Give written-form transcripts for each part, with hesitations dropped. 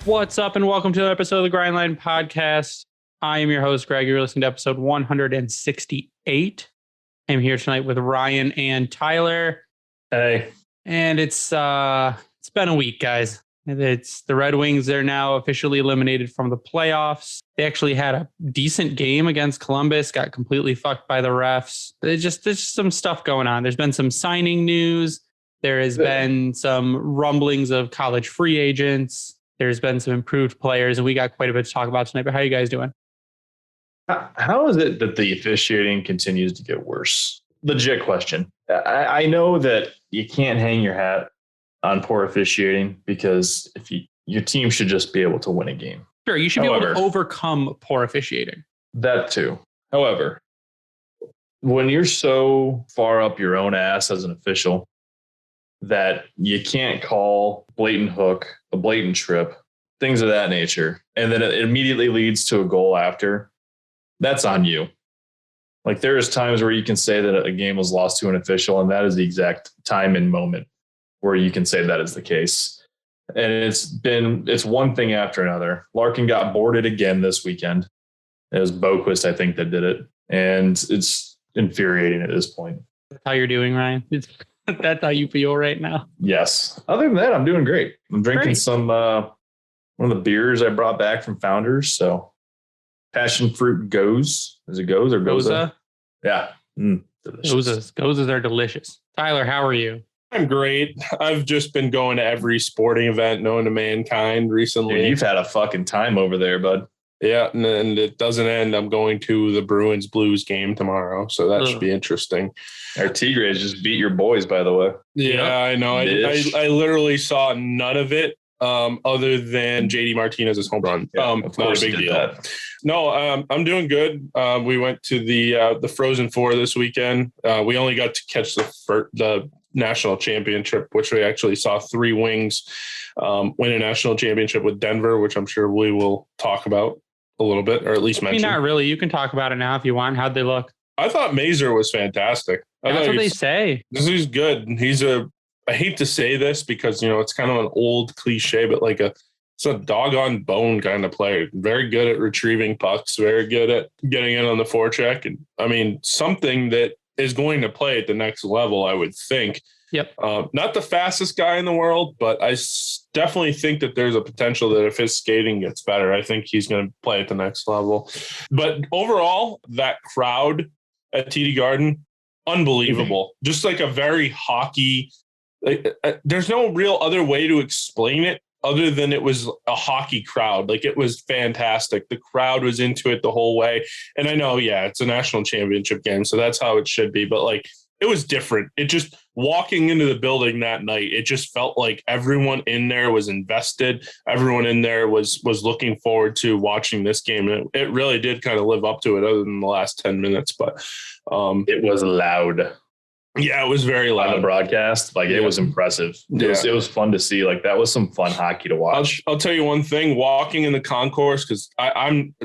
What's up, and welcome to another episode of the Grindline Podcast. I am your host, Greg. You're listening to episode 168. I'm here tonight with Ryan and Tyler. Hey. And it's been a week, guys. It's the Red Wings. They're now officially eliminated from the playoffs. They actually had a decent game against Columbus, got completely fucked by the refs. There's just some stuff going on. There's been some signing news. There has been some rumblings of college free agents. There's been some improved players, and we got quite a bit to talk about tonight. But how are you guys doing? How is it that the officiating continues to get worse? Legit question. I know that you can't hang your hat on poor officiating because your team should just be able to win a game. Sure, you should be able to overcome poor officiating. That too. However, when you're so far up your own ass as an official that you can't call blatant hook, a blatant trip, things of that nature, and then it immediately leads to a goal after, that's on you. Like, there is times where you can say that a game was lost to an official, and that is the exact time and moment where you can say that is the case. And it's one thing after another. Larkin got boarded again this weekend. It was Boquist, I think, that did it. And it's infuriating at this point. That's how you're doing, Ryan. That's how you feel right now. Yes. Other than that, I'm doing great. I'm drinking some one of the beers I brought back from Founders. So passion fruit goes. Is it goes or goza? Yeah. Delicious. Gozas are delicious. Tyler, how are you? I'm great. I've just been going to every sporting event known to mankind recently. Dude, you've had a fucking time over there, bud. Yeah, and it doesn't end. I'm going to the Bruins Blues game tomorrow, so that should be interesting. Our Tigres just beat your boys, by the way. Yeah, I know. I literally saw none of it other than JD Martinez's home run. Not a big deal. That. No, I'm doing good. We went to the Frozen Four this weekend. We only got to catch the national championship, which we actually saw Three Wings win a national championship with Denver, which I'm sure we will talk about a little bit, or at least mention. Not really. You can talk about it now if you want. How'd they look? I thought Mazer was fantastic. That's what they say. He's good. I hate to say this because, it's kind of an old cliche, but it's a dog on bone kind of player. Very good at retrieving pucks, very good at getting in on the forecheck. And I mean, something that is going to play at the next level, I would think. Yep. Not the fastest guy in the world, but I definitely think that there's a potential that if his skating gets better, I think he's going to play at the next level. But overall, that crowd at TD Garden, unbelievable. Mm-hmm. Just like a very hockey. There's no real other way to explain it other than it was a hockey crowd. Like, it was fantastic. The crowd was into it the whole way. And I know, it's a national championship game, so that's how it should be. But it was different. It just, walking into the building that night, it just felt like everyone in there was invested. Everyone in there was looking forward to watching this game. And it really did kind of live up to it other than the last 10 minutes. But it was loud. Yeah, it was very loud. On the broadcast. It was impressive. It was fun to see. That was some fun hockey to watch. I'll tell you one thing, walking in the concourse, because I'm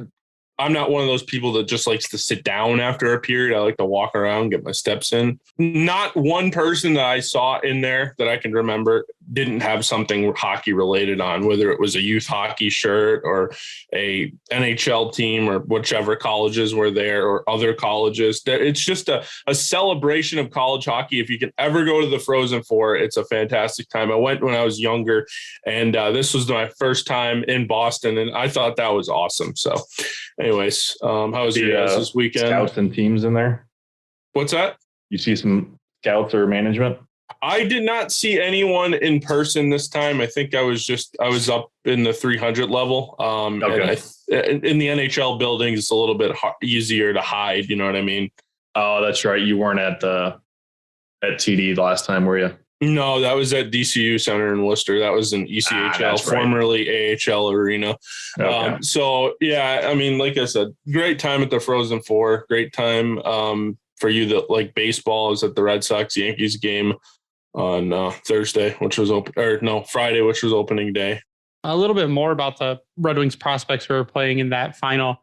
not one of those people that just likes to sit down after a period. I like to walk around, get my steps in. Not one person that I saw in there that I can remember didn't have something hockey related on, whether it was a youth hockey shirt or a NHL team or whichever colleges were there or other colleges. It's just a celebration of college hockey. If you can ever go to the Frozen Four, it's a fantastic time. I went when I was younger, and this was my first time in Boston, and I thought that was awesome. So anyways, how was your guys this weekend? Scouts and teams in there? What's that? You see some scouts or management? I did not see anyone in person this time. I think I was up in the 300 level. Okay. In the NHL building, it's a little bit easier to hide. You know what I mean? Oh, that's right. You weren't at TD the last time, were you? No, that was at DCU Center in Worcester. That was an ECHL, formerly AHL arena. Okay. So, yeah, I mean, like I said, great time at the Frozen Four. Great time for you that like baseball. I was at the Red Sox-Yankees game on Friday, which was opening day. A little bit more about the Red Wings prospects who were playing in that final.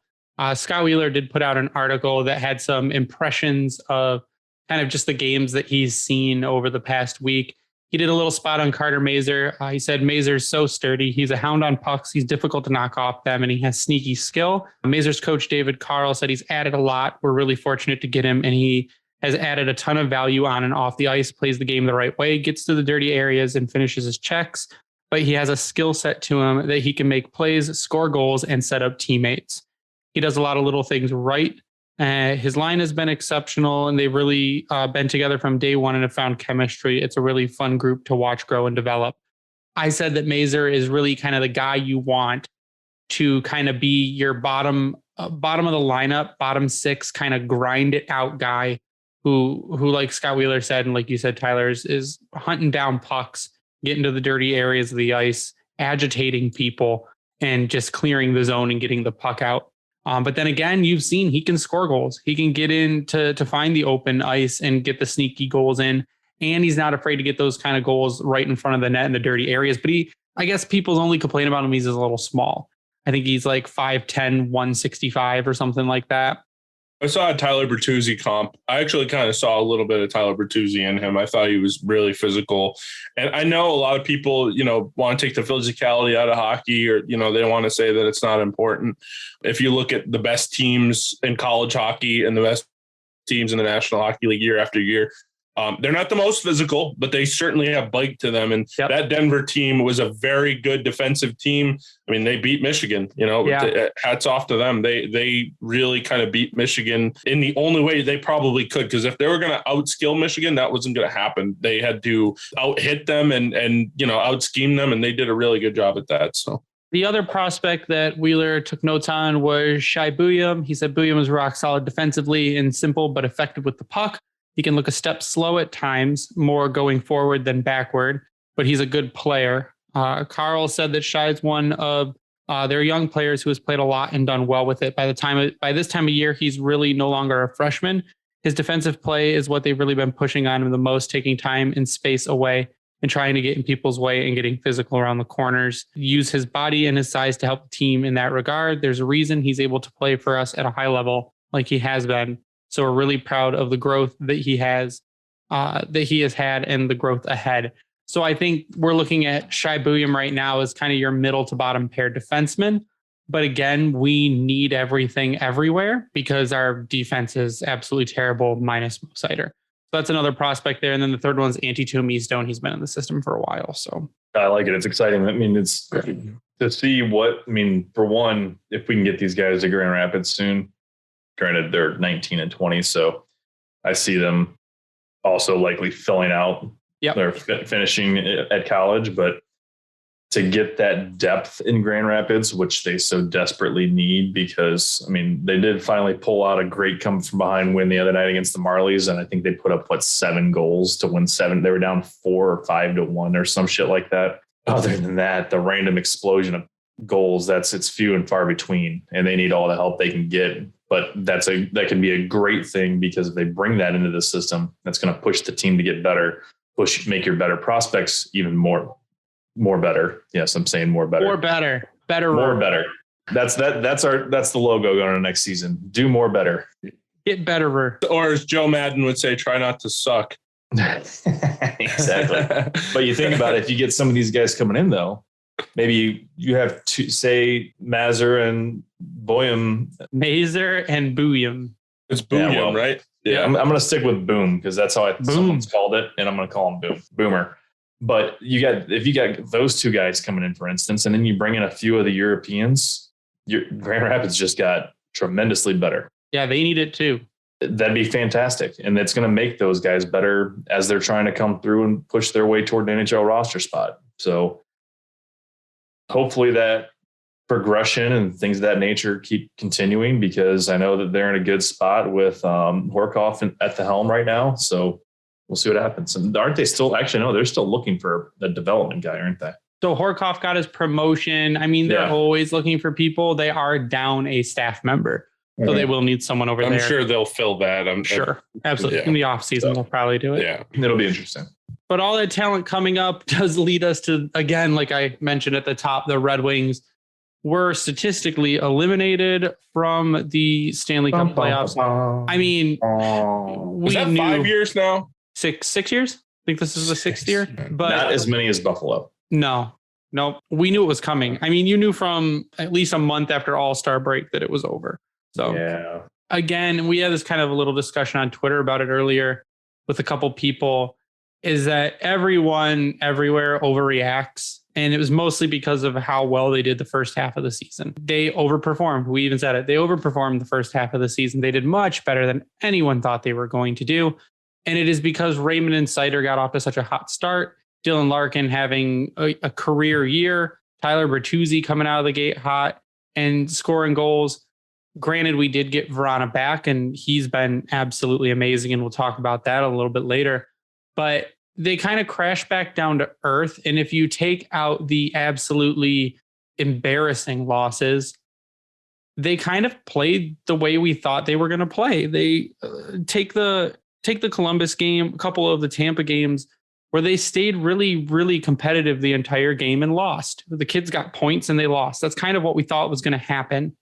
Scott Wheeler did put out an article that had some impressions of kind of just the games that he's seen over the past week. He did a little spot on Carter Mazer. He said Mazer's so sturdy. He's a hound on pucks. He's difficult to knock off them, and he has sneaky skill. Mazer's coach, David Carl, said he's added a lot. We're really fortunate to get him, and he has added a ton of value on and off the ice, plays the game the right way, gets to the dirty areas, and finishes his checks. But he has a skill set to him that he can make plays, score goals, and set up teammates. He does a lot of little things right. His line has been exceptional, and they've really been together from day one and have found chemistry. It's a really fun group to watch grow and develop. I said that Mazer is really kind of the guy you want to kind of be your bottom of the lineup, bottom six, kind of grind it out guy who like Scott Wheeler said, and like you said, Tyler, is hunting down pucks, getting to the dirty areas of the ice, agitating people, and just clearing the zone and getting the puck out. But then again, you've seen he can score goals. He can get in to find the open ice and get the sneaky goals in. And he's not afraid to get those kind of goals right in front of the net in the dirty areas. But I guess people's only complain about him, he's a little small. I think he's like 5'10", 165 or something like that. I saw a Tyler Bertuzzi comp. I actually kind of saw a little bit of Tyler Bertuzzi in him. I thought he was really physical. And I know a lot of people, want to take the physicality out of hockey, or, they want to say that it's not important. If you look at the best teams in college hockey and the best teams in the National Hockey League year after year, they're not the most physical, but they certainly have bite to them. And that Denver team was a very good defensive team. I mean, they beat Michigan, hats off to them. They really kind of beat Michigan in the only way they probably could, because if they were going to outskill Michigan, that wasn't going to happen. They had to out-hit them and out-scheme them, and they did a really good job at that. So the other prospect that Wheeler took notes on was Shai Buium. He said Buium was rock solid defensively and simple but effective with the puck. He can look a step slow at times, more going forward than backward, but he's a good player. Carl said that Shai is one of their young players who has played a lot and done well with it. By this time of year, he's really no longer a freshman. His defensive play is what they've really been pushing on him the most, taking time and space away and trying to get in people's way and getting physical around the corners. Use his body and his size to help the team in that regard. There's a reason he's able to play for us at a high level like he has been. So we're really proud of the growth that he has had and the growth ahead. So I think we're looking at Shai Buium right now as kind of your middle to bottom pair defenseman. But again, we need everything everywhere because our defense is absolutely terrible, minus Mo Seider. So that's another prospect there. And then the third one's Antetokounmpo Stone. He's been in the system for a while. So I like it. It's exciting. I mean, it's to see for one, if we can get these guys to Grand Rapids soon. Granted, they're 19 and 20, so I see them also likely filling out. They're finishing at college, but to get that depth in Grand Rapids, which they so desperately need, because they did finally pull out a great come from behind win the other night against the Marlies, and I think they put up 7 goals to win 7. They were down 4 or 5-1 or some shit like that. Other than that, the random explosion of goals, it's few and far between, and they need all the help they can get. But that can be a great thing, because if they bring that into the system, that's going to push the team to get better, make your better prospects even more better. Yes, I'm saying more better. More better. More better. That's the logo going into next season. Do more better. Get betterer. Or as Joe Madden would say, try not to suck. Exactly. But you think about it, if you get some of these guys coming in, though, maybe you have to say Mazer and Buium. Mazer and Buium. It's Buium, right? Yeah, I'm going to stick with Boom, because that's how someone's called it, and I'm going to call him Boomer. But if you got those two guys coming in, for instance, and then you bring in a few of the Europeans, your Grand Rapids just got tremendously better. Yeah, they need it too. That'd be fantastic, and it's going to make those guys better as they're trying to come through and push their way toward an NHL roster spot. So hopefully that progression and things of that nature keep continuing, because I know that they're in a good spot with Horkoff at the helm right now. So we'll see what happens. And aren't they still, actually, no, they're still looking for a development guy, aren't they? So Horkoff got his promotion. They're always looking for people. They are down a staff member. So they will need someone over there. I'm sure they'll fill that. Sure. Absolutely. Yeah. In the off season, they'll probably do it. Yeah. It'll be interesting. But all that talent coming up does lead us to, again, like I mentioned at the top, the Red Wings were statistically eliminated from the Stanley Cup playoffs. Was that 5 years now? 6 years? think this is the sixth year, but not as many as Buffalo. No, we knew it was coming. I mean, you knew from at least a month after All-Star break that it was over. So yeah. Again, we had this kind of a little discussion on Twitter about it earlier with a couple people, is that everyone everywhere overreacts. And it was mostly because of how well they did the first half of the season. They overperformed. We even said it. They overperformed the first half of the season. They did much better than anyone thought they were going to do. And it is because Raymond and Sider got off to such a hot start. Dylan Larkin having a career year. Tyler Bertuzzi coming out of the gate hot and scoring goals. Granted, we did get Vrana back, and he's been absolutely amazing. And we'll talk about that a little bit later. But they kind of crash back down to earth. And if you take out the absolutely embarrassing losses, they kind of played the way we thought they were going to play. They take the Columbus game, a couple of the Tampa games where they stayed really, really competitive the entire game and lost. The kids got points and they lost. That's kind of what we thought was going to happen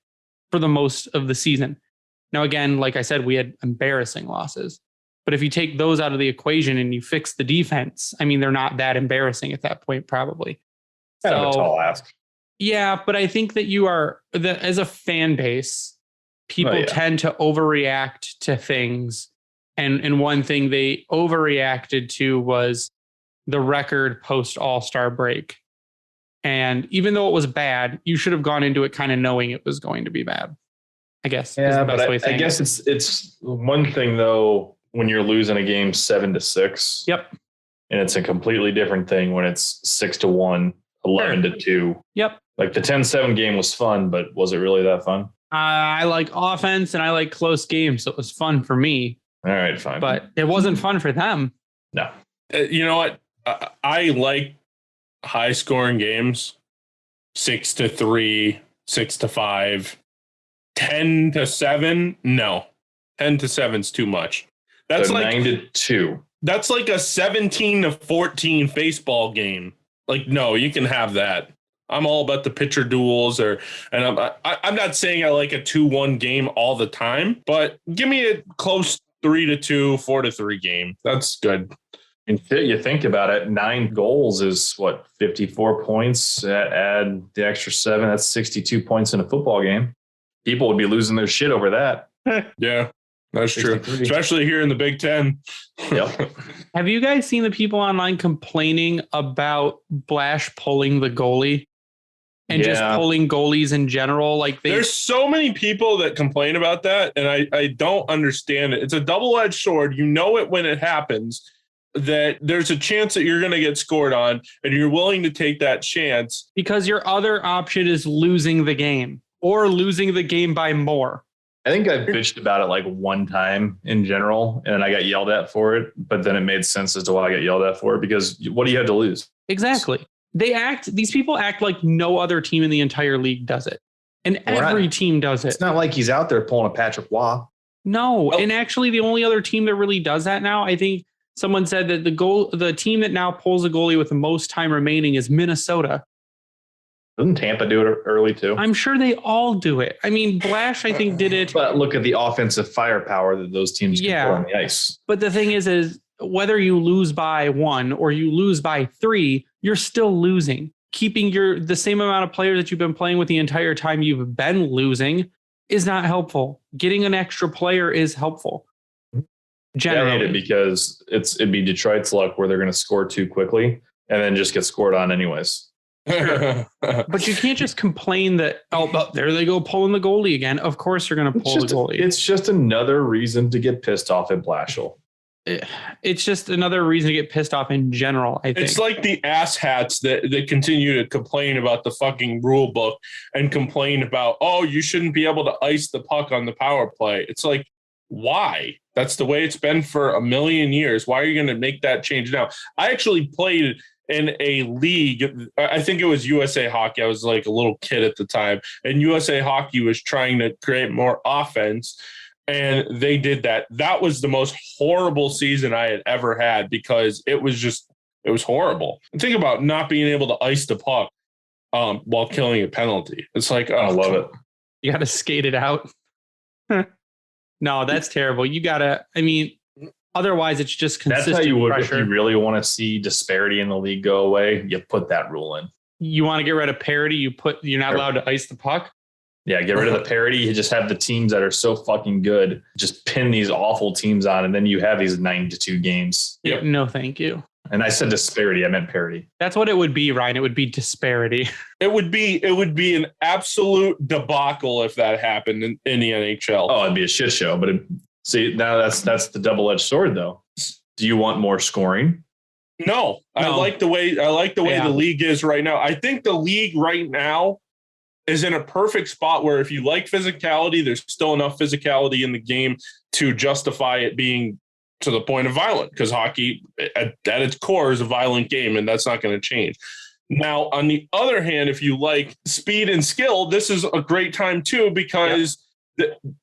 for the most of the season. Now, again, like I said, we had embarrassing losses. But if you take those out of the equation and you fix the defense, I mean, they're not that embarrassing at that point, probably. Kind of a tall ask. Yeah, but I think that as a fan base, people tend to overreact to things. And one thing they overreacted to was the record post All-Star break. And even though it was bad, you should have gone into it kind of knowing it was going to be bad, I guess. Yeah, but I guess it's one thing, though, when you're losing a game 7-6. Yep. And it's a completely different thing when it's 6-1, 11-2. Yep. Like the 10-7 game was fun, but was it really that fun? I like offense and I like close games. So it was fun for me. All right, fine. But it wasn't fun for them. No. You know what? I like high scoring games. 6-3, 6-5, 10-7. No, 10-7 is too much. That's so like 9-2. That's like a 17-14 baseball game. Like, no, you can have that. I'm all about the pitcher duels, and I'm not saying I like a 2-1 game all the time, but give me a close 3-2, 4-3 game. That's good. And you think about it, 9 goals is what, 54 points. Add the extra 7, that's 62 points in a football game. People would be losing their shit over that. Yeah, that's 63. True. Especially here in the Big Ten. Yep. Have you guys seen the people online complaining about Blash pulling the goalie and just pulling goalies in general? Like there's so many people that complain about that, and I don't understand it. It's a double-edged sword. You know it when it happens, that there's a chance that you're going to get scored on, and you're willing to take that chance. Because your other option is losing the game or losing the game by more. I think I bitched about it like one time in general, and I got yelled at for it, but then it made sense as to why I got yelled at for it, because what do you have to lose? Exactly. These people act like no other team in the entire league does it. And every team does it. It's not like he's out there pulling a Patrick Waugh. No. And actually the only other team that really does that now, I think someone said that the team that now pulls a goalie with the most time remaining is Minnesota. Doesn't Tampa do it early too? I'm sure they all do it. I mean, Blash, I think, did it. But look at the offensive firepower that those teams can put on the ice. But the thing is whether you lose by 1 or you lose by 3, you're still losing. Keeping the same amount of players that you've been playing with the entire time you've been losing is not helpful. Getting an extra player is helpful. Generally. I hate it because it'd be Detroit's luck where they're going to score too quickly and then just get scored on anyways. But you can't just complain that, but there they go pulling the goalie again. Of course you're going to pull the goalie. It's just another reason to get pissed off at Blashill. It's just another reason to get pissed off in general, I think. It's like the asshats that continue to complain about the fucking rule book and complain about, you shouldn't be able to ice the puck on the power play. It's like, why? That's the way it's been for a million years. Why are you going to make that change now? I actually played in a league. I think it was USA Hockey. I was like a little kid at the time, and USA Hockey was trying to create more offense, and they did that. That was the most horrible season I had ever had because it was horrible. And think about not being able to ice the puck while killing a penalty. It's like, I love it. You got to skate it out. No, that's terrible. You got to, Otherwise, it's just That's consistent how you would, pressure. if you really want to see disparity in the league go away, you put that rule in. You want to get rid of parity, you're not allowed to ice the puck. Yeah, get rid of the parity. You just have the teams that are so fucking good, just pin these awful teams on, and then you have these 9-2 games. Yep. No, thank you. And I said disparity, I meant parity. That's what it would be, Ryan. It would be disparity. It would be an absolute debacle if that happened in the NHL. Oh, it'd be a shit show. But see, now that's the double-edged sword, though. Do you want more scoring? No. I like the way the league is right now. I think the league right now is in a perfect spot where if you like physicality, there's still enough physicality in the game to justify it being to the point of violent, because hockey at its core is a violent game, and that's not going to change. Now, on the other hand, if you like speed and skill, this is a great time too, because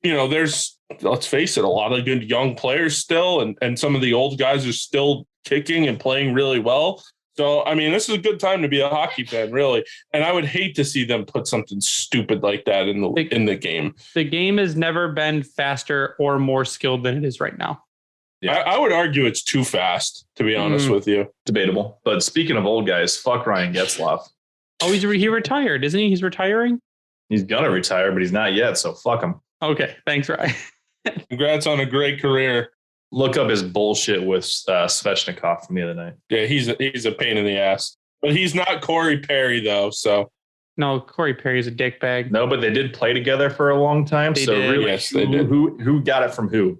there's, let's face it, a lot of good young players still, and some of the old guys are still kicking and playing really well. So, I mean, this is a good time to be a hockey fan, really. And I would hate to see them put something stupid like that in the game. The game has never been faster or more skilled than it is right now. Yeah. I would argue it's too fast, to be honest with you. Debatable. But speaking of old guys, fuck Ryan Getzlaf. Oh, he retired, isn't he? He's retiring? He's going to retire, but he's not yet, so fuck him. Okay, thanks, Ryan. Congrats on a great career. Look up his bullshit with Svechnikov from the other night. Yeah, he's a pain in the ass. But he's not Corey Perry, though, so. No, Corey Perry's a dickbag. No, but they did play together for a long time. They so did. really, Yes, they did. Who got it from who?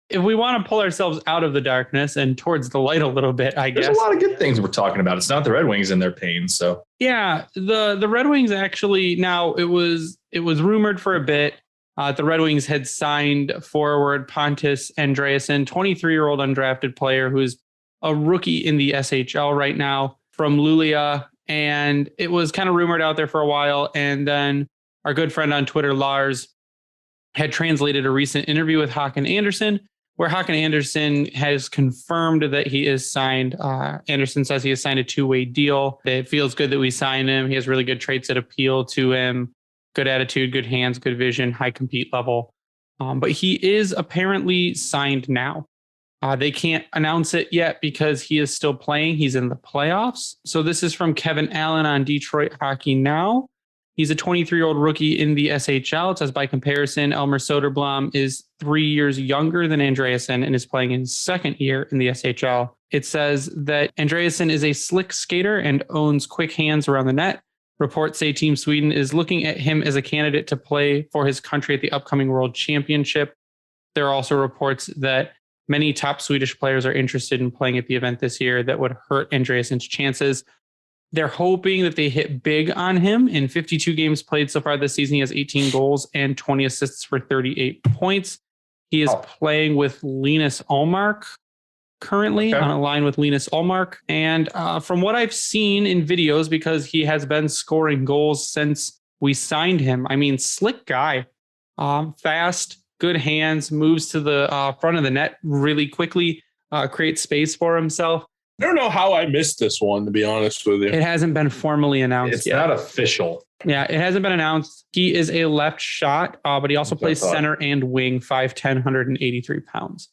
If we want to pull ourselves out of the darkness and towards the light a little bit, I guess. There's a lot of good things we're talking about. It's not the Red Wings and their pain. So yeah, the Red Wings actually, now it was rumored for a bit. The Red Wings had signed forward Pontus Andreasson, 23-year-old undrafted player who's a rookie in the SHL right now from Luleå. And it was kind of rumored out there for a while. And then our good friend on Twitter, Lars, had translated a recent interview with Håkan Andersson, where Håkan Andersson has confirmed that he is signed. Andersson says he has signed a 2-way deal. It feels good that we signed him. He has really good traits that appeal to him. Good attitude, good hands, good vision, high compete level. But he is apparently signed now. They can't announce it yet because he is still playing. He's in the playoffs. So this is from Kevin Allen on Detroit Hockey Now. He's a 23-year-old rookie in the SHL. It says by comparison, Elmer Soderblom is 3 years younger than Andreasson and is playing in his second year in the SHL. It says that Andreasson is a slick skater and owns quick hands around the net. Reports say Team Sweden is looking at him as a candidate to play for his country at the upcoming World Championship. There are also reports that many top Swedish players are interested in playing at the event this year that would hurt Andreasson's chances. They're hoping that they hit big on him. In 52 games played so far this season, he has 18 goals and 20 assists for 38 points. He is playing with Linus Ullmark currently on a line with Linus Ullmark. And from what I've seen in videos, because he has been scoring goals since we signed him, I mean, slick guy, fast, good hands, moves to the front of the net really quickly, creates space for himself. I don't know how I missed this one, to be honest with you. It hasn't been formally announced yet. It's not official. Yeah, it hasn't been announced. He is a left shot, but he also plays center and wing, 5'10", 183 pounds.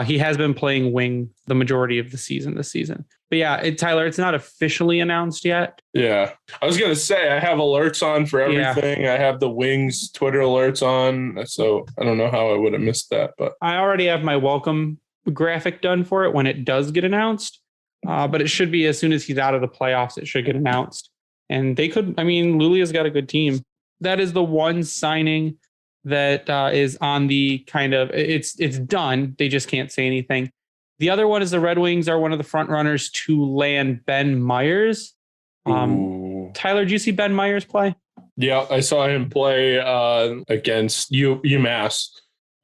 He has been playing wing the majority of the season this season. But yeah, Tyler, it's not officially announced yet. Yeah. I was going to say, I have alerts on for everything. Yeah. I have the Wings Twitter alerts on. So I don't know how I would have missed that. But I already have my welcome graphic done for it when it does get announced. But it should be as soon as he's out of the playoffs, it should get announced. And they could, I mean, Luleå's got a good team. That is the one signing that is on the kind of, it's done. They just can't say anything. The other one is the Red Wings are one of the front runners to land Ben Myers. Tyler, did you see Ben Myers play? Yeah, I saw him play against UMass.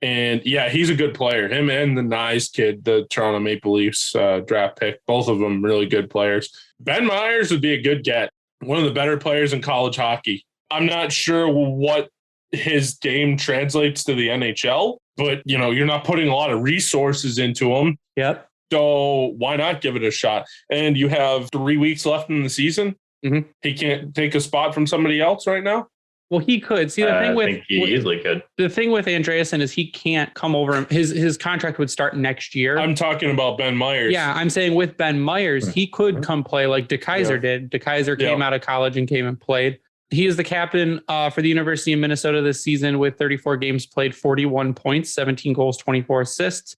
And yeah, he's a good player. Him and the Nyes kid, the Toronto Maple Leafs draft pick, both of them really good players. Ben Myers would be a good get. One of the better players in college hockey. I'm not sure what his game translates to the NHL, but you're not putting a lot of resources into him. Yep. So why not give it a shot? And you have 3 weeks left in the season. Mm-hmm. He can't take a spot from somebody else right now. Well, he could. See, I think he easily could. The thing with Andreasson is he can't come over. His contract would start next year. I'm talking about Ben Meyers. Yeah, I'm saying with Ben Meyers, he could come play like DeKaiser did. DeKaiser came out of college and came and played. He is the captain for the University of Minnesota this season with 34 games played, 41 points, 17 goals, 24 assists.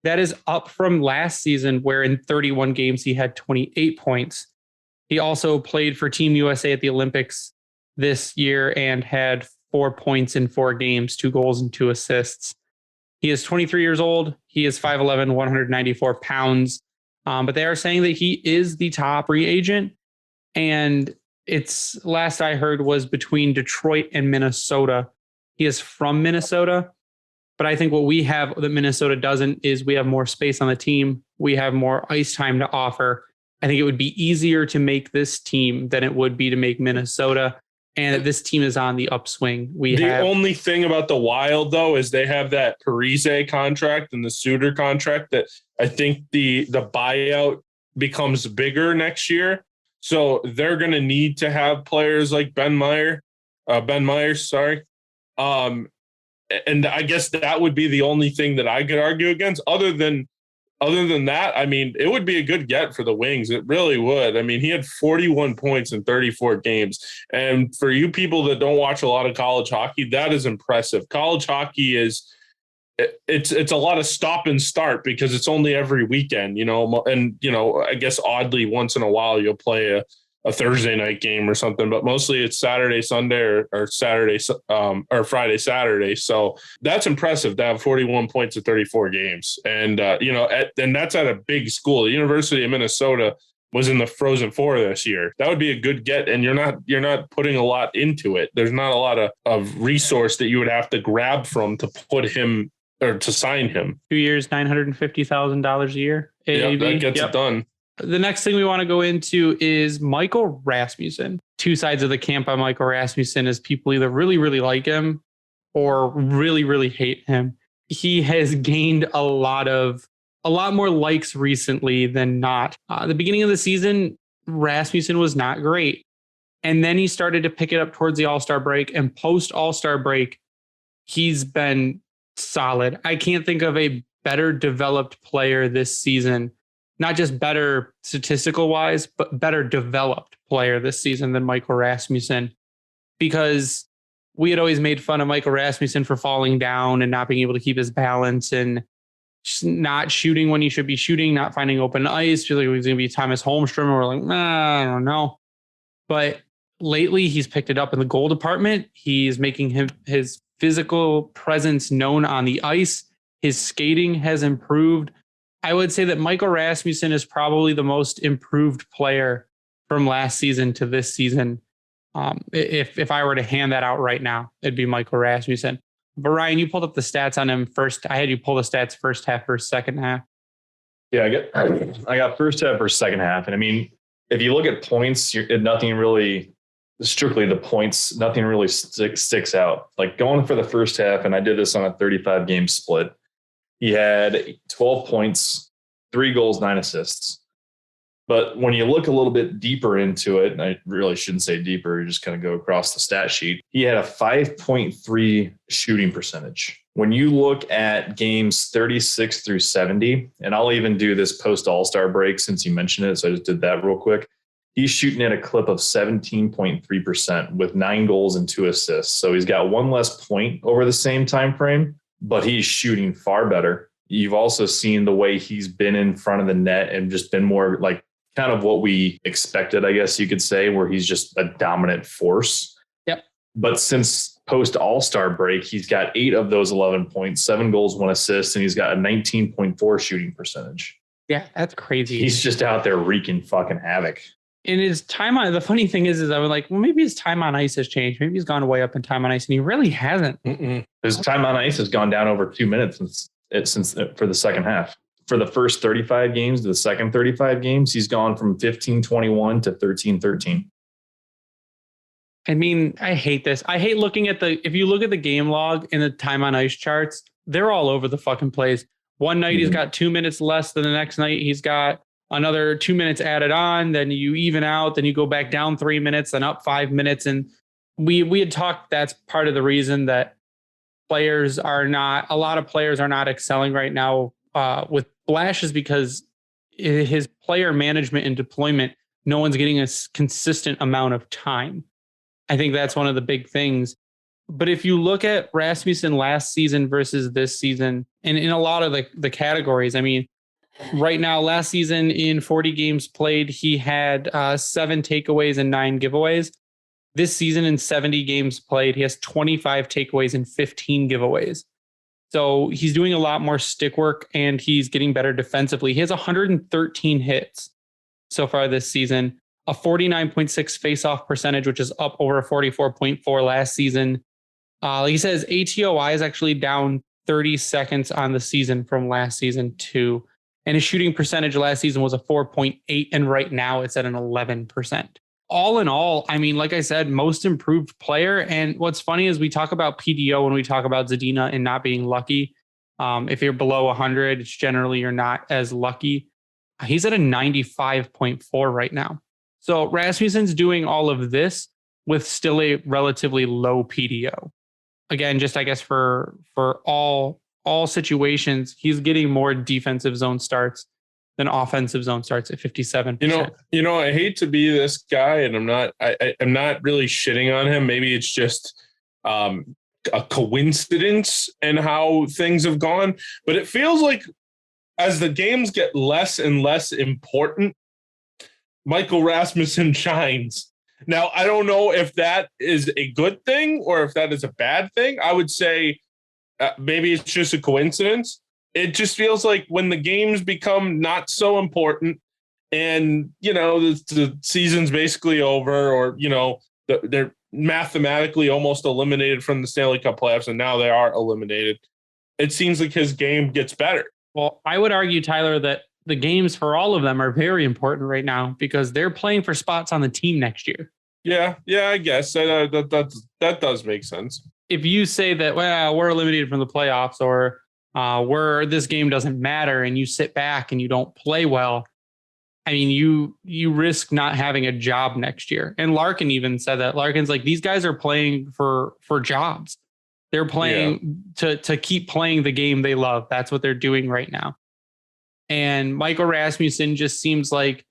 That is up from last season where in 31 games he had 28 points. He also played for Team USA at the Olympics this year and had 4 points in 4 games, 2 goals and 2 assists. He is 23 years old. He is 5'11", 194 pounds. But they are saying that he is the top free agent. And it's last I heard was between Detroit and Minnesota. He is from Minnesota. But I think what we have that Minnesota doesn't is we have more space on the team. We have more ice time to offer. I think it would be easier to make this team than it would be to make Minnesota. And this team is on the upswing. The only thing about the Wild, though, is they have that Parise contract and the Suter contract that I think the buyout becomes bigger next year. So they're going to need to have players like Ben Meyers. And I guess that would be the only thing that I could argue against. Other than that, I mean, it would be a good get for the Wings. It really would. I mean, he had 41 points in 34 games. And for you people that don't watch a lot of college hockey, that is impressive. College hockey it's a lot of stop and start because it's only every weekend, and, I guess oddly once in a while you'll play a Thursday night game or something, but mostly it's Saturday, Sunday or Saturday or Friday, Saturday. So that's impressive to have 41 points in 34 games. And, and that's at a big school. The University of Minnesota was in the Frozen Four this year. That would be a good get. And you're not putting a lot into it. There's not a lot of resource that you would have to grab from to put him or to sign him. 2 years, $950,000 a year. Yeah, that gets it done. The next thing we want to go into is Michael Rasmussen. Two sides of the camp on Michael Rasmussen is people either really, really like him or really, really hate him. He has gained a lot more likes recently than not. The beginning of the season, Rasmussen was not great. And then he started to pick it up towards the All-Star break, and post All-Star break, he's been solid. I can't think of a better developed player this season. Not just better statistical wise, but better developed player this season than Michael Rasmussen, because we had always made fun of Michael Rasmussen for falling down and not being able to keep his balance and just not shooting when he should be shooting, not finding open ice. Feel like it was going to be Thomas Holmstrom. And we're like, I don't know. But lately he's picked it up in the goal department. He's making his physical presence known on the ice. His skating has improved. I would say that Michael Rasmussen is probably the most improved player from last season to this season. If I were to hand that out right now, it'd be Michael Rasmussen. But Ryan, you pulled up the stats on him first. I had you pull the stats first half versus second half. Yeah, I got first half versus second half. And I mean, if you look at points, nothing really, strictly the points, nothing really sticks out. Like going for the first half, and I did this on a 35 game split. He had 12 points, 3 goals, 9 assists. But when you look a little bit deeper into it, and I really shouldn't say deeper, you just kind of go across the stat sheet, he had a 5.3 shooting percentage. When you look at games 36 through 70, and I'll even do this post All-Star break since you mentioned it, so I just did that real quick. He's shooting at a clip of 17.3% with 9 goals and 2 assists. So he's got 1 less point over the same time frame, but he's shooting far better. You've also seen the way he's been in front of the net and just been more like kind of what we expected, I guess you could say, where he's just a dominant force. Yep. But since post All-Star break, he's got 8 of those 11 points, 7 goals, 1 assist, and he's got a 19.4 shooting percentage. Yeah, that's crazy. He's just out there wreaking fucking havoc. In his time on, the funny thing is I was like, well, maybe his time on ice has changed. Maybe he's gone way up in time on ice, and he really hasn't. His time on ice has gone down over 2 minutes since for the second half. For the first 35 games to the second 35 games, he's gone from 15-21 to 13-13. I mean, I hate this. I hate looking at if you look at the game log and the time on ice charts, they're all over the fucking place. One night he's got 2 minutes less than the next night. He's got another 2 minutes added on. Then you even out. Then you go back down 3 minutes, then up 5 minutes. And we had talked, that's part of the reason that a lot of players are not excelling right now with Blash, is because his player management and deployment, no one's getting a consistent amount of time. I think that's one of the big things. But if you look at Rasmussen last season versus this season, and in a lot of the categories, I mean, right now, last season in 40 games played, he had 7 takeaways and 9 giveaways. This season in 70 games played, he has 25 takeaways and 15 giveaways. So he's doing a lot more stick work and he's getting better defensively. He has 113 hits so far this season, a 49.6 face-off percentage, which is up over 44.4 last season. He says ATOI is actually down 30 seconds on the season from last season too. And his shooting percentage last season was a 4.8, and right now it's at an 11%. All in all, I mean, like I said, most improved player. And what's funny is we talk about PDO when we talk about Zadina and not being lucky. If you're below 100, it's generally you're not as lucky. He's at a 95.4 right now. So Rasmussen's doing all of this with still a relatively low PDO. Again, just I guess for all situations, he's getting more defensive zone starts than offensive zone starts at 57%. You know, I hate to be this guy, and I'm not really shitting on him. Maybe it's just a coincidence in how things have gone, but it feels like as the games get less and less important, Michael Rasmussen shines. Now, I don't know if that is a good thing or if that is a bad thing. I would say maybe it's just a coincidence. It just feels like when the games become not so important and, the season's basically over, or, they're mathematically almost eliminated from the Stanley Cup playoffs, and now they are eliminated, it seems like his game gets better. Well, I would argue, Tyler, that the games for all of them are very important right now because they're playing for spots on the team next year. Yeah, I guess that does make sense. If you say that, well, we're eliminated from the playoffs, or this game doesn't matter, and you sit back and you don't play well, I mean, you risk not having a job next year. And Larkin even said that. Larkin's like, these guys are playing for jobs. They're playing to keep playing the game they love. That's what they're doing right now. And Michael Rasmussen just seems like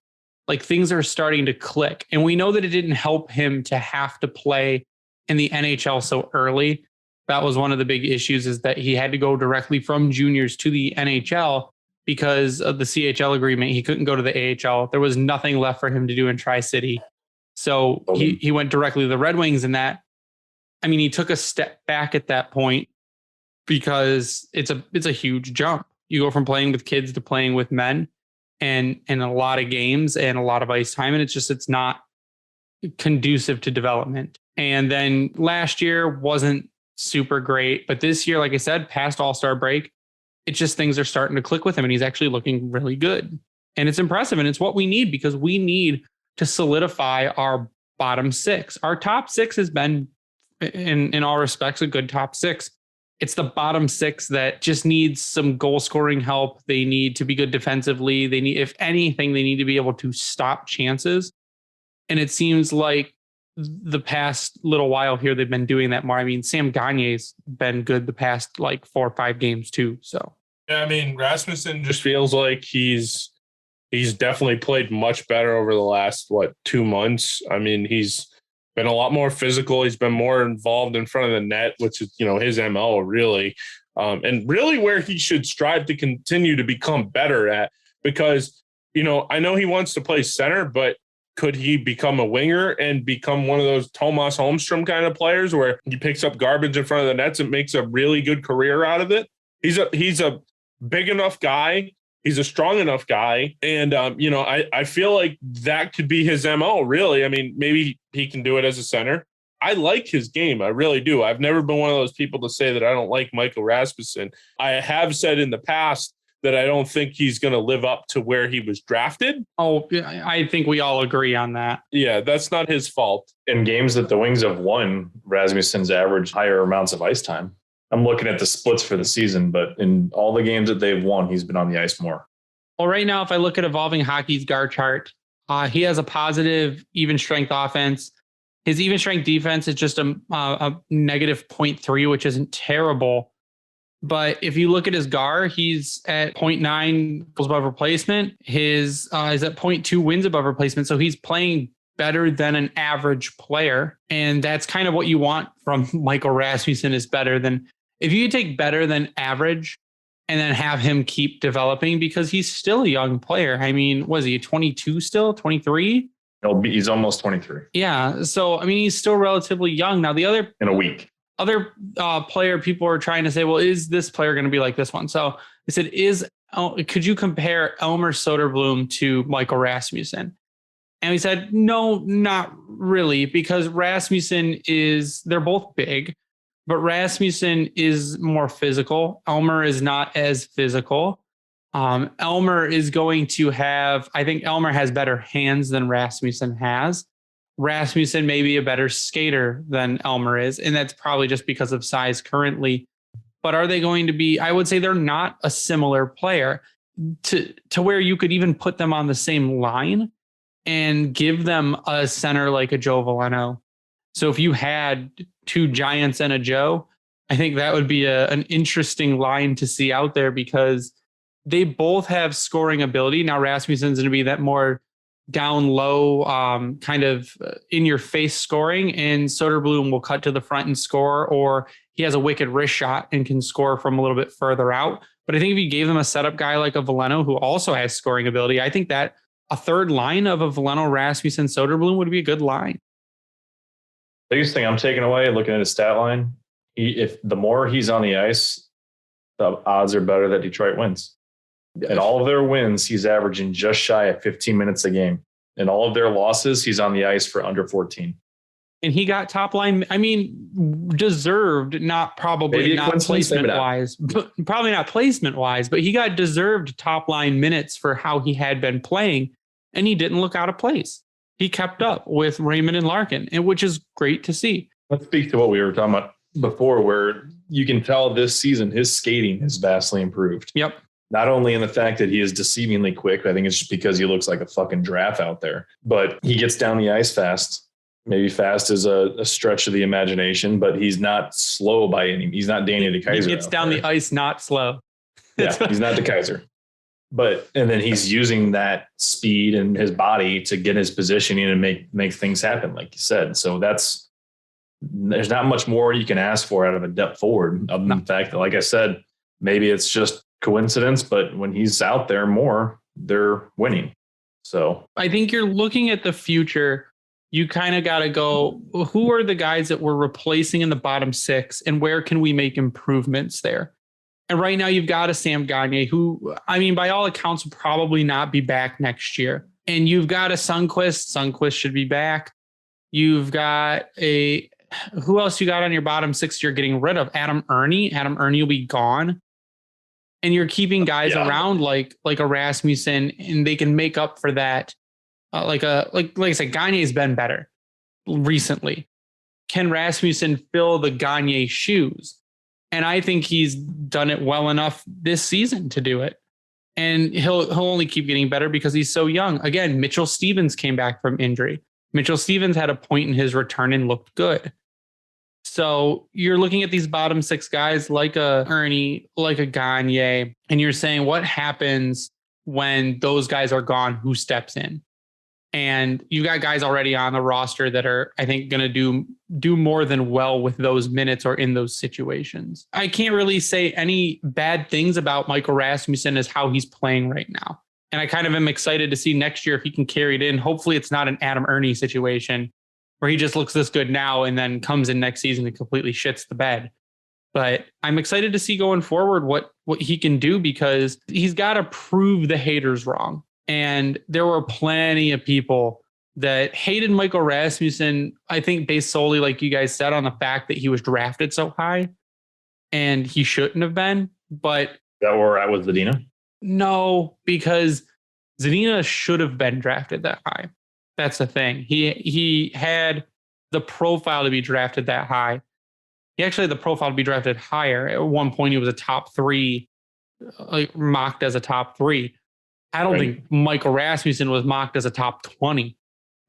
things are starting to click. And we know that it didn't help him to have to play in the NHL so early. That was one of the big issues, is that he had to go directly from juniors to the NHL because of the CHL agreement. He couldn't go to the AHL. There was nothing left for him to do in Tri-City. So he went directly to the Red Wings, and that, I mean, he took a step back at that point because it's a huge jump. You go from playing with kids to playing with men, and a lot of games and a lot of ice time. And it's not conducive to development. And then last year wasn't super great, but this year, like I said, past All-Star break, it's just things are starting to click with him, and he's actually looking really good. And it's impressive. And it's what we need, because we need to solidify our bottom 6. Our top 6 has been, in all respects, a good top 6. It's the bottom 6 that just needs some goal scoring help. They need to be good defensively. They need, if anything, they need to be able to stop chances. And it seems like the past little while here, they've been doing that more. I mean, Sam Gagne's been good the past 4 or 5 games too. So yeah, I mean, Rasmussen just feels like he's definitely played much better over the last 2 months. I mean, he's been a lot more physical. He's been more involved in front of the net, which is, his MO really, and really where he should strive to continue to become better at, because, I know he wants to play center, but could he become a winger and become one of those Tomas Holmstrom kind of players where he picks up garbage in front of the nets and makes a really good career out of it? He's a big enough guy. He's a strong enough guy. And, I feel like that could be his MO, really. I mean, maybe he can do it as a center. I like his game. I really do. I've never been one of those people to say that I don't like Michael Rasmussen. I have said in the past that I don't think he's going to live up to where he was drafted. Oh, I think we all agree on that. Yeah, that's not his fault. In games that the Wings have won, Rasmussen's averaged higher amounts of ice time. I'm looking at the splits for the season, but in all the games that they've won, he's been on the ice more. Well, right now, if I look at Evolving Hockey's GAR chart, he has a positive even strength offense. His even strength defense is just a negative 0.3, which isn't terrible. But if you look at his GAR, he's at 0.9 goals above replacement. His is at 0.2 wins above replacement. So he's playing better than an average player. And that's kind of what you want from Michael Rasmussen, is better than, if you take better than average and then have him keep developing, because he's still a young player. I mean, was he 22 still, 23? He's almost 23. Yeah. So, I mean, he's still relatively young. Now, the other in a week. Other player, people are trying to say, well, is this player going to be like this one? So I said, could you compare Elmer Soderblom to Michael Rasmussen? And we said, no, not really, because they're both big, but Rasmussen is more physical. Elmer is not as physical. Elmer is going to I think Elmer has better hands than Rasmussen has. Rasmussen may be a better skater than Elmer is, and that's probably just because of size currently. But are they going to be? I would say they're not a similar player to where you could even put them on the same line and give them a center like a Joe Veleno. So if you had two Giants and a Joe, I think that would be an interesting line to see out there, because they both have scoring ability. Now Rasmussen's going to be that more down low, kind of in your face scoring, and Soderblom will cut to the front and score, or he has a wicked wrist shot and can score from a little bit further out. But I think if you gave them a setup guy like a Veleno, who also has scoring ability, I think that a third line of a Veleno, Rasmussen, Soderblom would be a good line. Biggest thing I'm taking away looking at his stat line, if the more he's on the ice, the odds are better that Detroit wins. In all of their wins, he's averaging just shy of 15 minutes a game. In all of their losses, he's on the ice for under 14. And he got top line, I mean, deserved, not placement wise, but probably not placement wise, but he got deserved top line minutes for how he had been playing, and he didn't look out of place. He kept up with Raymond and Larkin, and which is great to see. Let's speak to what we were talking about before, where you can tell this season his skating has vastly improved. Yep. Not only in the fact that he is deceivingly quick, I think it's just because he looks like a fucking giraffe out there, but he gets down the ice fast. Maybe fast is a stretch of the imagination, but he's not slow by any. He's not Danny DeKeyser. He gets down the ice, not slow. Yeah, he's not DeKeyser. And then he's using that speed and his body to get his positioning and make things happen, like you said. So there's not much more you can ask for out of a depth forward, other than the fact that, like I said, maybe it's just coincidence, but when he's out there more, they're winning. So I think you're looking at the future. You kind of got to go, who are the guys that we're replacing in the bottom six, and where can we make improvements there? And right now you've got a Sam Gagner, who, I mean, by all accounts, will probably not be back next year. And you've got a Sundqvist. Sundqvist should be back. You've got who else you got on your bottom six you're getting rid of? Adam Ernie. Adam Ernie will be gone. And you're keeping guys around like a Rasmussen, and they can make up for that. Like I said, Gagne's been better recently. Can Rasmussen fill the Gagne shoes? And I think he's done it well enough this season to do it. And he'll only keep getting better because he's so young. Again, Mitchell Stevens came back from injury. Mitchell Stevens had a point in his return and looked good. So you're looking at these bottom six guys like a Ernie, like a Gagne, and you're saying, what happens when those guys are gone? Who steps in? And you got guys already on the roster that are, I think, going to do more than well with those minutes or in those situations. I can't really say any bad things about Michael Rasmussen as how he's playing right now. And I kind of am excited to see next year if he can carry it in. Hopefully it's not an Adam Ernie situation where he just looks this good now and then comes in next season and completely shits the bed. But I'm excited to see going forward what he can do, because he's got to prove the haters wrong. And there were plenty of people that hated Michael Rasmussen, I think based solely, like you guys said, on the fact that he was drafted so high, and he shouldn't have been. But is that where we're at with Zadina? No, because Zadina should have been drafted that high. That's the thing. He had the profile to be drafted that high. He actually had the profile to be drafted higher. At one point, he was a top 3, like mocked as a top 3. I don't think Michael Rasmussen was mocked as a top 20.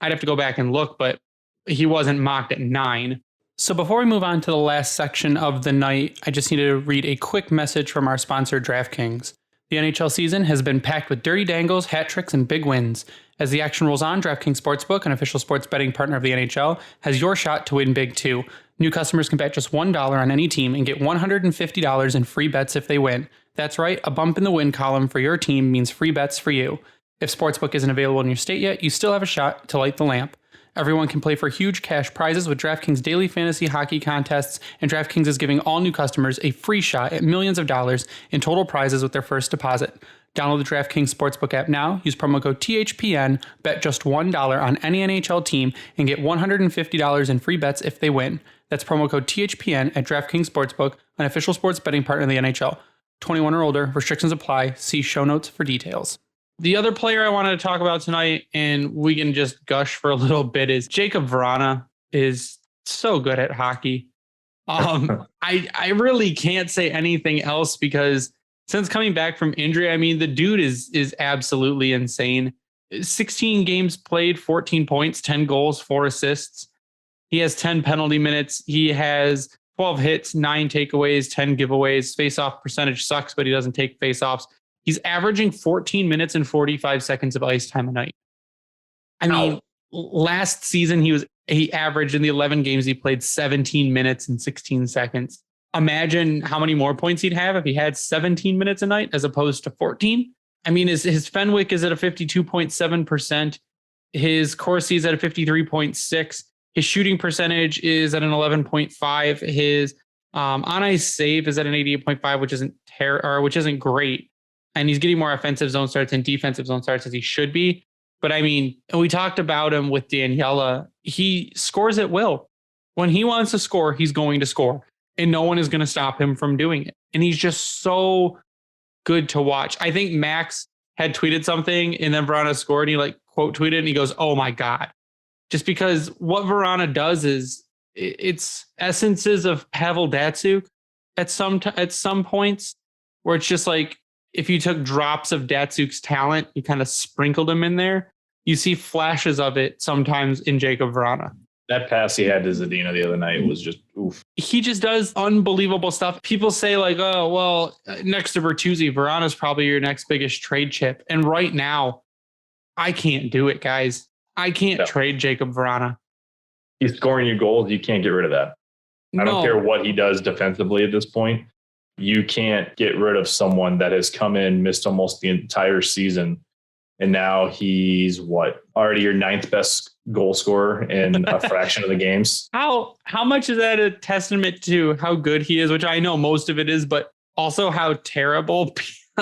I'd have to go back and look, but he wasn't mocked at 9. So before we move on to the last section of the night, I just need to read a quick message from our sponsor, DraftKings. The NHL season has been packed with dirty dangles, hat tricks, and big wins. As the action rolls on, DraftKings Sportsbook, an official sports betting partner of the NHL, has your shot to win big too. New customers can bet just $1 on any team and get $150 in free bets if they win. That's right, a bump in the win column for your team means free bets for you. If Sportsbook isn't available in your state yet, you still have a shot to light the lamp. Everyone can play for huge cash prizes with DraftKings daily fantasy hockey contests, and DraftKings is giving all new customers a free shot at millions of dollars in total prizes with their first deposit. Download the DraftKings Sportsbook app now, use promo code THPN, bet just $1 on any NHL team, and get $150 in free bets if they win. That's promo code THPN at DraftKings Sportsbook, an official sports betting partner of the NHL. 21 or older, restrictions apply. See show notes for details. The other player I wanted to talk about tonight, and we can just gush for a little bit, is Jacob Vrana. Is so good at hockey. I really can't say anything else because since coming back from injury, I mean, the dude is absolutely insane. 16 games played, 14 points, 10 goals, 4 assists. He has 10 penalty minutes. He has 12 hits, 9 takeaways, 10 giveaways. Face-off percentage sucks, but he doesn't take face-offs. He's averaging 14 minutes and 45 seconds of ice time a night. I mean, last season he averaged in the 11 games he played 17 minutes and 16 seconds. Imagine how many more points he'd have if he had 17 minutes a night as opposed to 14. I mean, his Fenwick is at a 52.7%. His Corsi is at a 53.6. His shooting percentage is at an 11.5. His on ice save is at an 88.5, which isn't great. And he's getting more offensive zone starts and defensive zone starts as he should be. But I mean, we talked about him with Daniela. He scores at will. When he wants to score, he's going to score. And no one is going to stop him from doing it. And he's just so good to watch. I think Max had tweeted something and then Vrana scored. And he quote tweeted and he goes, "Oh my God." Just because what Vrana does is it's essences of Pavel Datsyuk at some points where it's just like, if you took drops of Datsyuk's talent, you kind of sprinkled him in there, you see flashes of it sometimes in Jacob Vrana. That pass he had to Zadina the other night was just oof. He just does unbelievable stuff. People say oh, well, next to Bertuzzi, Vrana's probably your next biggest trade chip. And right now, I can't do it, guys. I can't trade Jacob Vrana. He's scoring you goals. You can't get rid of that. I don't care what he does defensively at this point. You can't get rid of someone that has come in, missed almost the entire season. And now he's already your 9th best goal scorer in a fraction of the games. How much is that a testament to how good he is, which I know most of it is, but also how terrible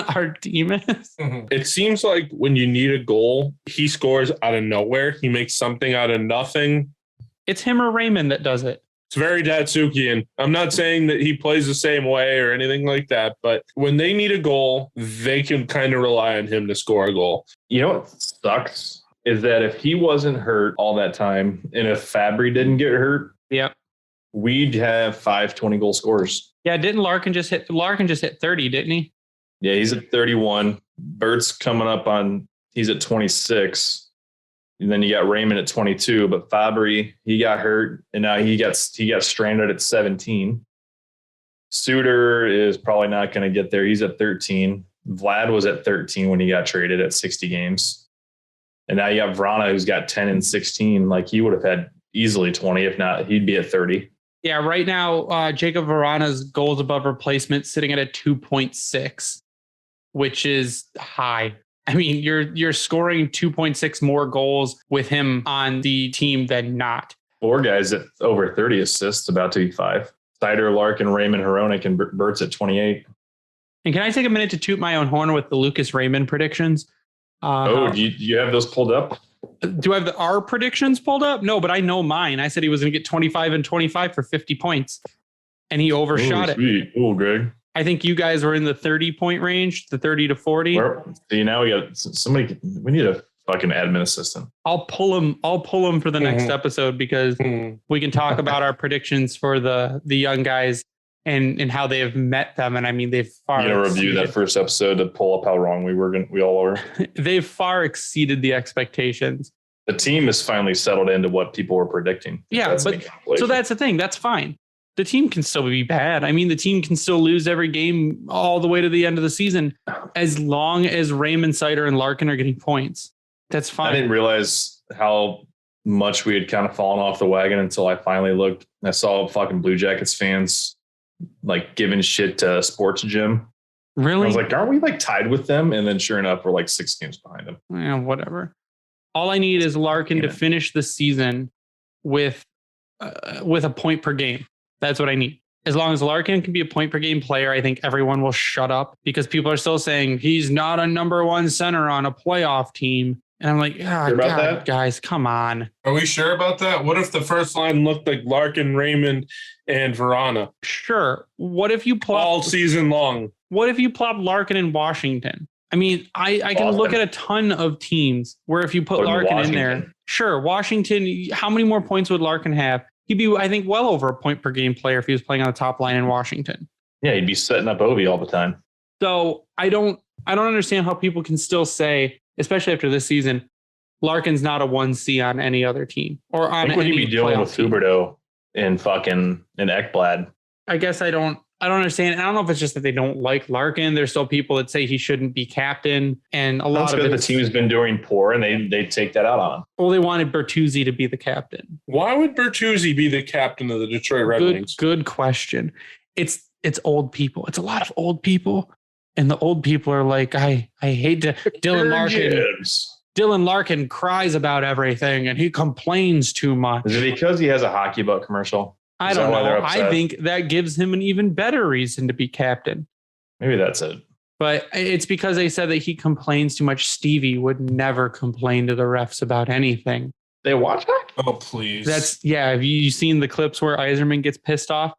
our team is? It seems like when you need a goal, he scores out of nowhere. He makes something out of nothing. It's him or Raymond that does it. It's very Datsyukian. I'm not saying that he plays the same way or anything like that, but when they need a goal, they can kind of rely on him to score a goal. You know what sucks is that if he wasn't hurt all that time and if Fabry didn't get hurt, we'd have 5 20-goal scorers. Yeah, didn't Larkin just hit 30, didn't he? Yeah, he's at 31. Bert's coming up he's at 26. And then you got Raymond at 22, but Fabry, he got hurt, and now he got stranded at 17. Suter is probably not going to get there. He's at 13. Vlad was at 13 when he got traded at 60 games. And now you got Vrana, who's got 10 and 16. He would have had easily 20. If not, he'd be at 30. Yeah, right now, Jacob Vrana's goals above replacement sitting at a 2.6, which is high. I mean, you're scoring 2.6 more goals with him on the team than not. 4 guys at over 30 assists, about to be 5. Sider, Larkin, Raymond, Hronek, and Bert's at 28. And can I take a minute to toot my own horn with the Lucas Raymond predictions? Do you have those pulled up? Do I have our predictions pulled up? No, but I know mine. I said he was going to get 25 and 25 for 50 points, and he overshot it. Sweet. Oh, Greg. I think you guys were in the 30-point range, the 30 to 40. See, now we got somebody. We need a fucking admin assistant. I'll pull him for the next episode because we can talk about our predictions for the young guys and how they have met them. And I mean, they've far. You know, review that first episode to pull up how wrong we all were. They've far exceeded the expectations. The team has finally settled into what people were predicting. Yeah, but so that's the thing. That's fine. The team can still be bad. I mean, the team can still lose every game all the way to the end of the season as long as Raymond, Seider, and Larkin are getting points. That's fine. I didn't realize how much we had kind of fallen off the wagon until I finally looked. I saw fucking Blue Jackets fans like giving shit to Sports Gym. Really? I was like, aren't we like tied with them? And then sure enough, we're like 6 games behind them. Yeah, whatever. All I need is Larkin to finish the season with a point per game. That's what I need. As long as Larkin can be a point per game player, I think everyone will shut up because people are still saying he's not a number one center on a playoff team. And I'm like, God, guys, come on. Are we sure about that? What if the first line looked like Larkin, Raymond, and Vrana? Sure. What if you plop all season long? What if you plop Larkin in Washington? I mean, I can look at a ton of teams where if you put Larkin in there, sure, Washington, how many more points would Larkin have? He'd be, I think, well over a point per game player if he was playing on the top line in Washington. Yeah, he'd be setting up Ovi all the time. So I don't understand how people can still say, especially after this season, Larkin's not a 1C on any other team or on any. What would he be doing with Huberdeau and fucking in Ekblad? I guess I don't understand. I don't know if it's just that they don't like Larkin. There's still people that say he shouldn't be captain, and a lot of it. The team has been doing poor, and they take that out on him. Well, they wanted Bertuzzi to be the captain. Why would Bertuzzi be the captain of the Detroit Red Wings? Good question. It's old people. It's a lot of old people, and the old people are like, I hate to Dylan Larkin. Dylan Larkin cries about everything, and he complains too much. Is it because he has a hockey butt commercial? I don't know. I think that gives him an even better reason to be captain. Maybe that's it. But it's because they said that he complains too much. Stevie would never complain to the refs about anything. They watch that? Oh, please. Have you seen the clips where Yzerman gets pissed off?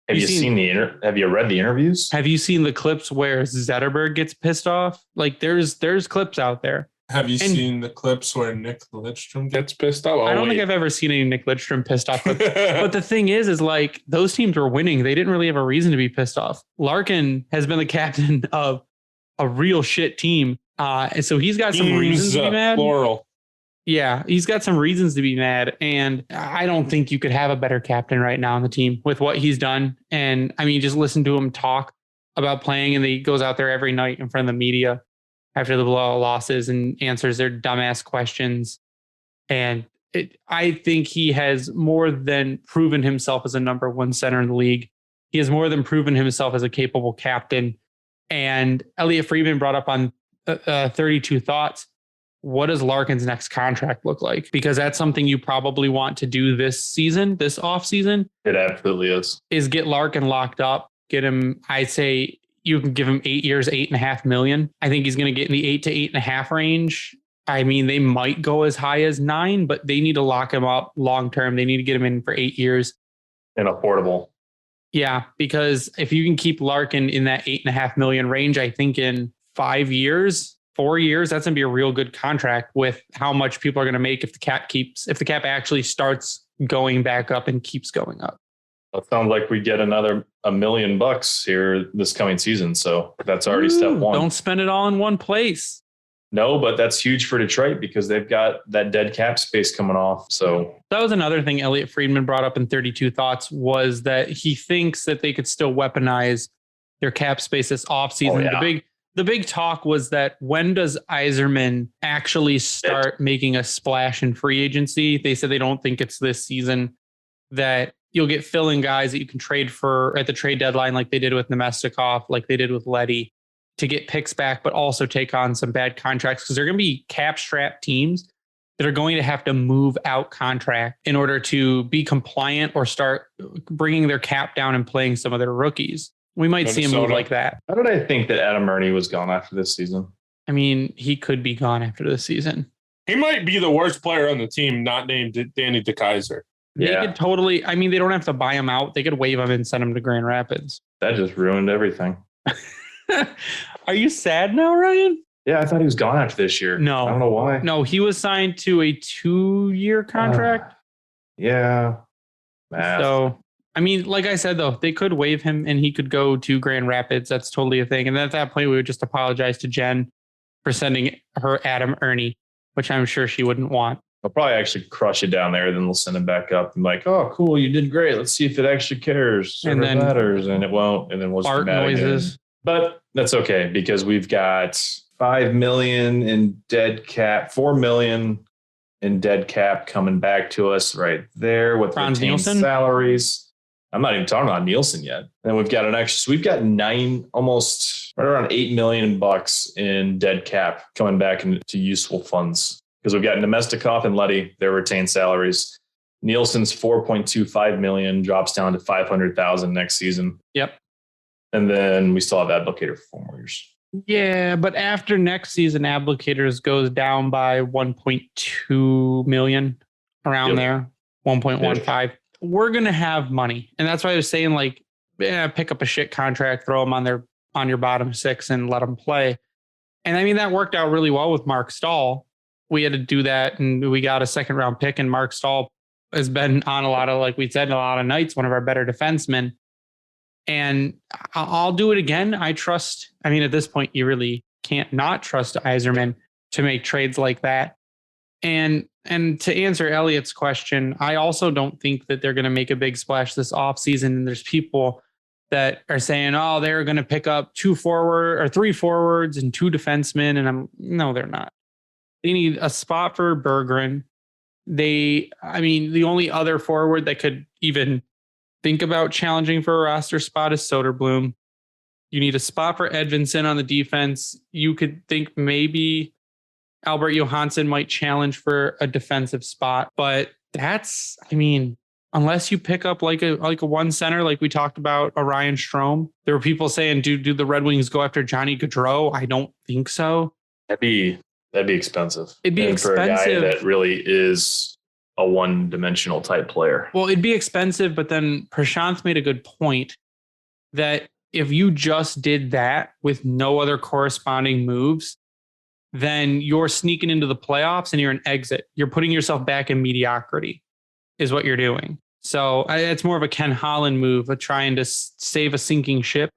Have you read the interviews? Have you seen the clips where Zetterberg gets pissed off? Like there's clips out there. Have you seen the clips where Nick Lidstrom gets pissed off? I don't think I've ever seen any Nick Lidstrom pissed off. But the thing is like those teams were winning. They didn't really have a reason to be pissed off. Larkin has been the captain of a real shit team. And so he's got some reasons to be mad. Plural. Yeah, he's got some reasons to be mad. And I don't think you could have a better captain right now on the team with what he's done. And I mean, just listen to him talk about playing, and he goes out there every night in front of the media after the blowout losses and answers their dumbass questions. And I think he has more than proven himself as a number one center in the league. He has more than proven himself as a capable captain. And Elliot Friedman brought up on 32 Thoughts, what does Larkin's next contract look like? Because that's something you probably want to do this season, this off season. It absolutely is get Larkin locked up, get him, I'd say, you can give him 8 years, $8.5 million. I think he's going to get in the 8 to 8.5 range. I mean, they might go as high as 9, but they need to lock him up long term. They need to get him in for 8 years. And affordable. Yeah, because if you can keep Larkin in that 8.5 million range, I think in 4 years, that's going to be a real good contract with how much people are going to make if the cap actually starts going back up and keeps going up. It sounds like we get another $1 million here this coming season. So that's already step one. Don't spend it all in one place. No, but that's huge for Detroit because they've got that dead cap space coming off. So that was another thing Elliot Friedman brought up in 32 Thoughts was that he thinks that they could still weaponize their cap space this offseason. Oh, yeah. The big talk was that when does Yzerman actually start making a splash in free agency? They said they don't think it's this season, that you'll get fill-in guys that you can trade for at the trade deadline like they did with Nemestikov, like they did with Leddy, to get picks back, but also take on some bad contracts because they're going to be cap-strapped teams that are going to have to move out contract in order to be compliant or start bringing their cap down and playing some of their rookies. We might see a move like that. How did I think that Adam Ernie was gone after this season? I mean, he could be gone after this season. He might be the worst player on the team, not named Danny DeKeyser. They could totally, I mean, they don't have to buy him out. They could waive him and send him to Grand Rapids. That just ruined everything. Are you sad now, Ryan? Yeah, I thought he was gone after this year. No. I don't know why. No, he was signed to a 2-year contract. Yeah. Math. So, I mean, like I said, though, they could waive him and he could go to Grand Rapids. That's totally a thing. And then at that point, we would just apologize to Jen for sending her Adam Ernie, which I'm sure she wouldn't want. They'll probably actually crush it down there. Then they'll send him back up and like, oh, cool, you did great. Let's see if it actually cares or And then matters. And it won't. And then we'll fart noises. Again. But that's okay because we've got $5 million in dead cap, $4 million in dead cap coming back to us right there with retained salaries. I'm not even talking about Nielsen yet. And we've got we've got almost right around $8 million in dead cap coming back into useful funds because we've got Nemestikov and Leddy, their retained salaries. Nielsen's $4.25 million drops down to $500,000 next season. Yep. And then we still have Abdelkader for 4 more years. Yeah, but after next season, Applicators goes down by 1.2 million around there, 1.15. We're going to have money. And that's why I was saying, like, pick up a shit contract, throw them on your bottom six and let them play. And I mean, that worked out really well with Mark Stahl. We had to do that and we got a second round pick, and Mark Stahl has been on a lot of, like we said, a lot of nights, one of our better defensemen. And I'll do it again. At this point, you really can't not trust Yzerman to make trades like that. And to answer Elliot's question, I also don't think that they're going to make a big splash this offseason. And there's people that are saying, oh, they're going to pick up 3 forwards and 2 defensemen. And no, they're not. They need a spot for Berggren. The only other forward that could even think about challenging for a roster spot is Soderblom. You need a spot for Edvinsson on the defense. You could think maybe Albert Johansson might challenge for a defensive spot, but unless you pick up like a one center, like we talked about, Ryan Strome. There were people saying, do the Red Wings go after Johnny Gaudreau? I don't think so. That'd be expensive. It'd be expensive for a guy that really is a one-dimensional type player. Well, it'd be expensive, but then Prashanth made a good point that if you just did that with no other corresponding moves, then you're sneaking into the playoffs and you're an exit. You're putting yourself back in mediocrity is what you're doing. So it's more of a Ken Holland move of trying to save a sinking ship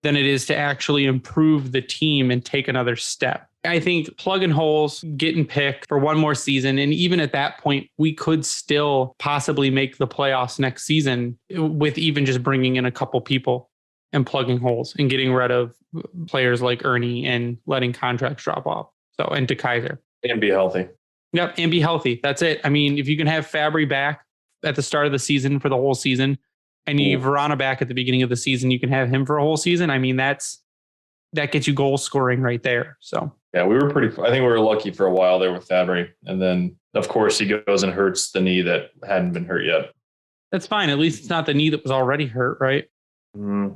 than it is to actually improve the team and take another step. I think plugging holes, getting picked for one more season. And even at that point, we could still possibly make the playoffs next season with even just bringing in a couple people and plugging holes and getting rid of players like Ernie and letting contracts drop off. So, and to Kaiser. And be healthy. Yep. And be healthy. That's it. I mean, if you can have Fabry back at the start of the season for the whole season and you have Vrana back at the beginning of the season, you can have him for a whole season. I mean, that gets you goal scoring right there. So. Yeah, I think we were lucky for a while there with Fabry. And then, of course, he goes and hurts the knee that hadn't been hurt yet. That's fine. At least it's not the knee that was already hurt, right?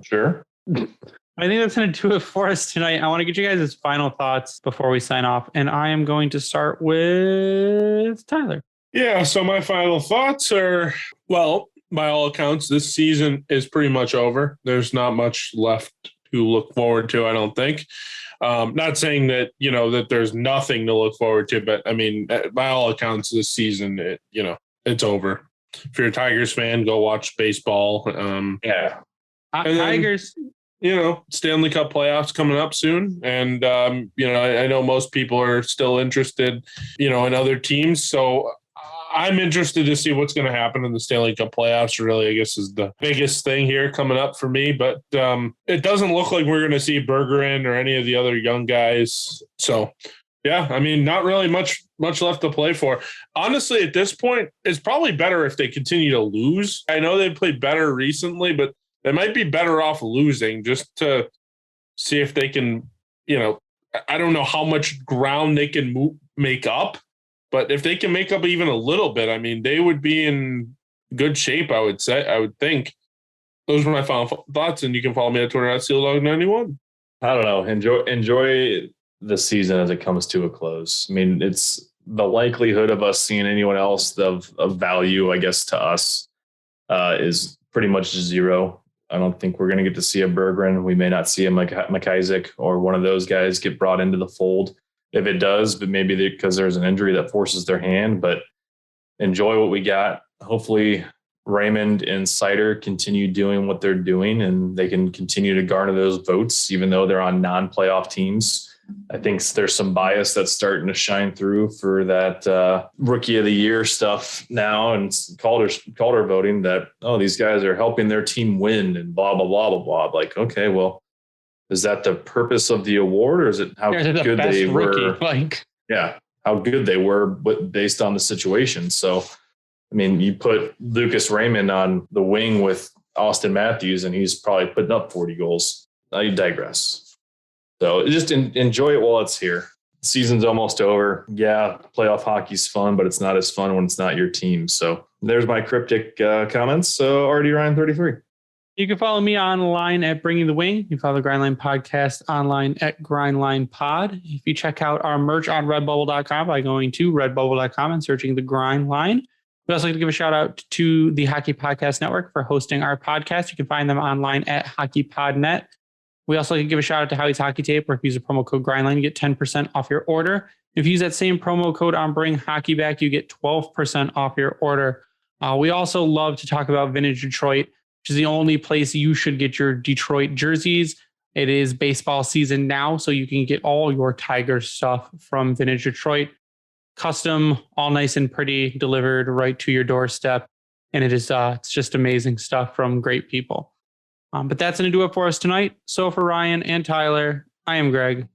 Sure. I think that's going to do it for us tonight. I want to get you guys' final thoughts before we sign off. And I am going to start with Tyler. Yeah, so my final thoughts are, well, by all accounts, this season is pretty much over. There's not much left to look forward to, I don't think. Not saying that, that there's nothing to look forward to, but I mean, by all accounts, this season, it's over. If you're a Tigers fan, go watch baseball. Yeah. Tigers. Stanley Cup playoffs coming up soon. And, I know most people are still interested, in other teams. So I'm interested to see what's going to happen in the Stanley Cup playoffs. Really, I guess, is the biggest thing here coming up for me. But it doesn't look like we're going to see Berggren or any of the other young guys. So, yeah, I mean, not really much left to play for. Honestly, at this point, it's probably better if they continue to lose. I know they've played better recently, but they might be better off losing just to see if they can, I don't know how much ground they can make up. But if they can make up even a little bit, I mean, they would be in good shape, I would think. Those were my final thoughts, and you can follow me at Twitter at SealDog91. I don't know. Enjoy the season as it comes to a close. I mean, it's the likelihood of us seeing anyone else of value, I guess, to us is pretty much zero. I don't think we're going to get to see a Berggren. We may not see a McIsaac or one of those guys get brought into the fold. If it does, but maybe because there's an injury that forces their hand, but enjoy what we got. Hopefully Raymond and Sider continue doing what they're doing and they can continue to garner those votes, even though they're on non-playoff teams. I think there's some bias that's starting to shine through for that rookie of the year stuff now, and Calder voting that, oh, these guys are helping their team win and blah, blah, blah, blah, blah. Like, okay, well, is that the purpose of the award, or is it how good they were? Yeah, how good they were, but based on the situation. So, I mean, you put Lucas Raymond on the wing with Austin Matthews, and he's probably putting up 40 goals. I digress. So just enjoy it while it's here. Season's almost over. Yeah, playoff hockey's fun, but it's not as fun when it's not your team. So there's my cryptic comments. So RD Ryan 33. You can follow me online at Bringing the Wing. You can follow the Grindline Podcast online at Grindline Pod. If you check out our merch on redbubble.com by going to redbubble.com and searching the Grindline. We also like to give a shout out to the Hockey Podcast Network for hosting our podcast. You can find them online at HockeyPodNet. We also like to give a shout out to Howie's Hockey Tape, where if you use the promo code Grindline, you get 10% off your order. If you use that same promo code on Bring Hockey Back, you get 12% off your order. We also love to talk about Vintage Detroit, which is the only place you should get your Detroit jerseys. It is baseball season now, so you can get all your Tiger stuff from Vintage Detroit. Custom, all nice and pretty, delivered right to your doorstep. And it is it's just amazing stuff from great people. But that's going to do it for us tonight. So for Ryan and Tyler, I am Greg.